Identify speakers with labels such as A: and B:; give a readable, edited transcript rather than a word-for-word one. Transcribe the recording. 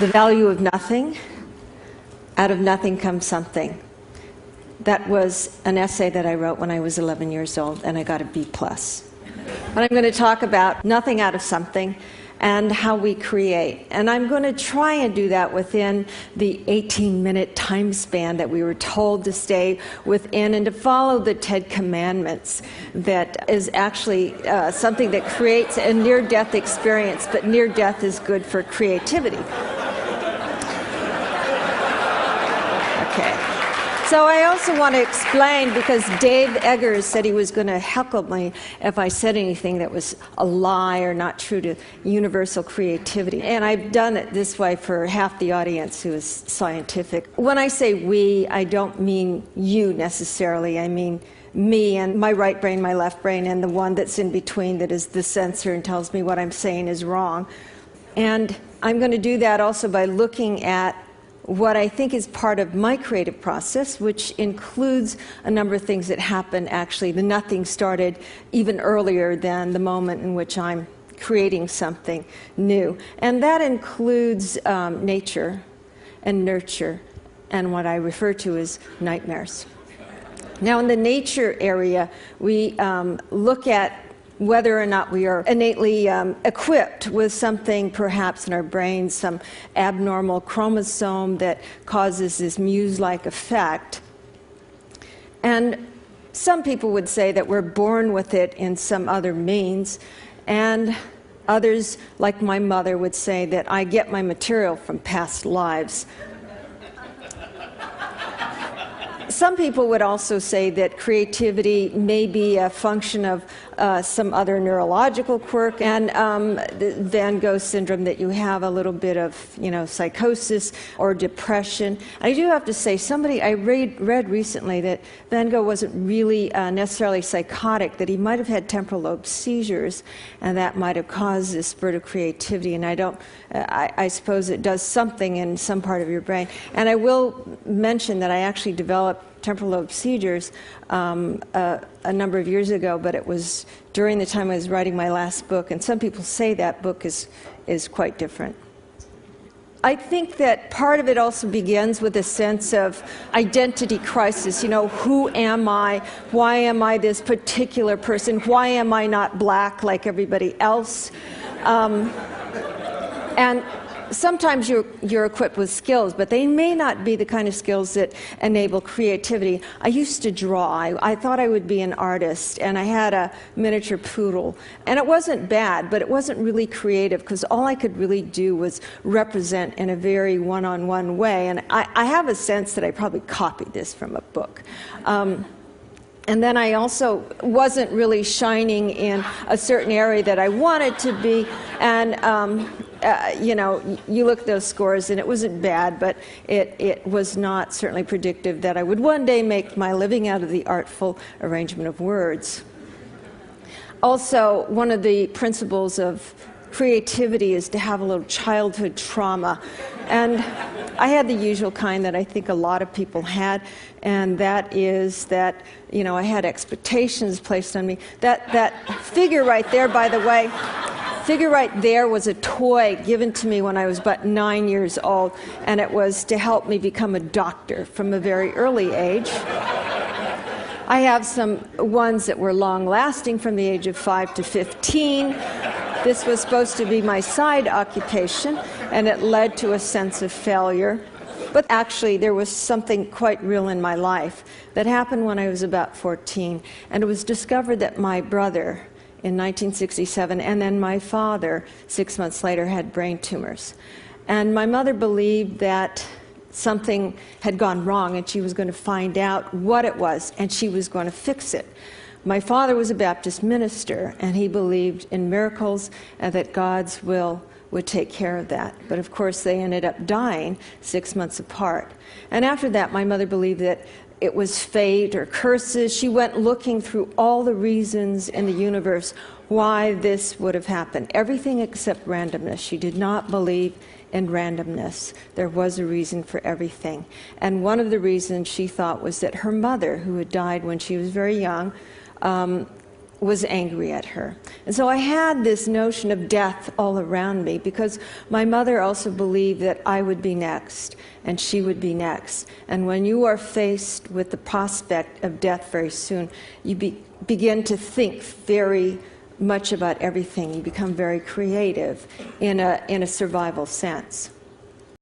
A: The value of nothing. Out of nothing comes something. That was an essay that I wrote when I was 11 years old, and I got a B+. And I'm going to talk about nothing out of something and how we create. And I'm going to try and do that within the 18-minute time span that we were told to stay within and to follow the 10 Commandments. That is actually something that creates a near-death experience, but near-death is good for creativity. Okay. So I also want to explain, because Dave Eggers said he was going to heckle me if I said anything that was a lie or not true to universal creativity. And I've done it this way for half the audience who is scientific. When I say we, I don't mean you necessarily. I mean me and my right brain, my left brain, and the one that's in between that is the censor and tells me what I'm saying is wrong. And I'm going to do that also by looking at what I think is part of my creative process, which includes a number of things that happen actually. The nothing started even earlier than the moment in which I'm creating something new. And that includes nature and nurture and what I refer to as nightmares. Now, in the nature area, we look at whether or not we are innately equipped with something perhaps in our brains, some abnormal chromosome that causes this muse-like effect. And some people would say that we're born with it in some other means, and others, like my mother, would say that I get my material from past lives. Some people would also say that creativity may be a function of some other neurological quirk, and the Van Gogh syndrome, that you have a little bit of, psychosis or depression. I do have to say, I read recently that Van Gogh wasn't really necessarily psychotic, that he might have had temporal lobe seizures, and that might have caused this spurt of creativity. And I suppose it does something in some part of your brain. And I will mention that I actually developed temporal lobe seizures a number of years ago, but it was during the time I was writing my last book, and some people say that book is quite different. I think that part of it also begins with a sense of identity crisis. Who am I? Why am I this particular person? Why am I not black like everybody else? And sometimes you're equipped with skills, but they may not be the kind of skills that enable creativity. I used to draw. I thought I would be an artist, and I had a miniature poodle. And it wasn't bad, but it wasn't really creative, because all I could really do was represent in a very one-on-one way. And I have a sense that I probably copied this from a book. And then I also wasn't really shining in a certain area that I wanted to be. And, you look at those scores, and it wasn't bad, but it was not certainly predictive that I would one day make my living out of the artful arrangement of words. Also, one of the principles of creativity is to have a little childhood trauma. And I had the usual kind that I think a lot of people had, and that is that, I had expectations placed on me. That figure right there, by the way, was a toy given to me when I was about 9 years old, and it was to help me become a doctor from a very early age. I have some ones that were long-lasting from the age of 5 to 15. This was supposed to be my side occupation, and it led to a sense of failure. But actually, there was something quite real in my life that happened when I was about 14, and it was discovered that my brother in 1967, and then my father 6 months later, had brain tumors. And my mother believed that something had gone wrong, and she was going to find out what it was, and she was going to fix it. My father was a Baptist minister, and he believed in miracles and that God's will would take care of that. But of course, they ended up dying 6 months apart. And after that, my mother believed that it was fate or curses. She went looking through all the reasons in the universe why this would have happened. Everything except randomness. She did not believe in randomness. There was a reason for everything. And one of the reasons she thought was that her mother, who had died when she was very young, was angry at her. And so I had this notion of death all around me, because my mother also believed that I would be next and she would be next. And when you are faced with the prospect of death very soon, you begin to think very much about everything. You become very creative in a survival sense.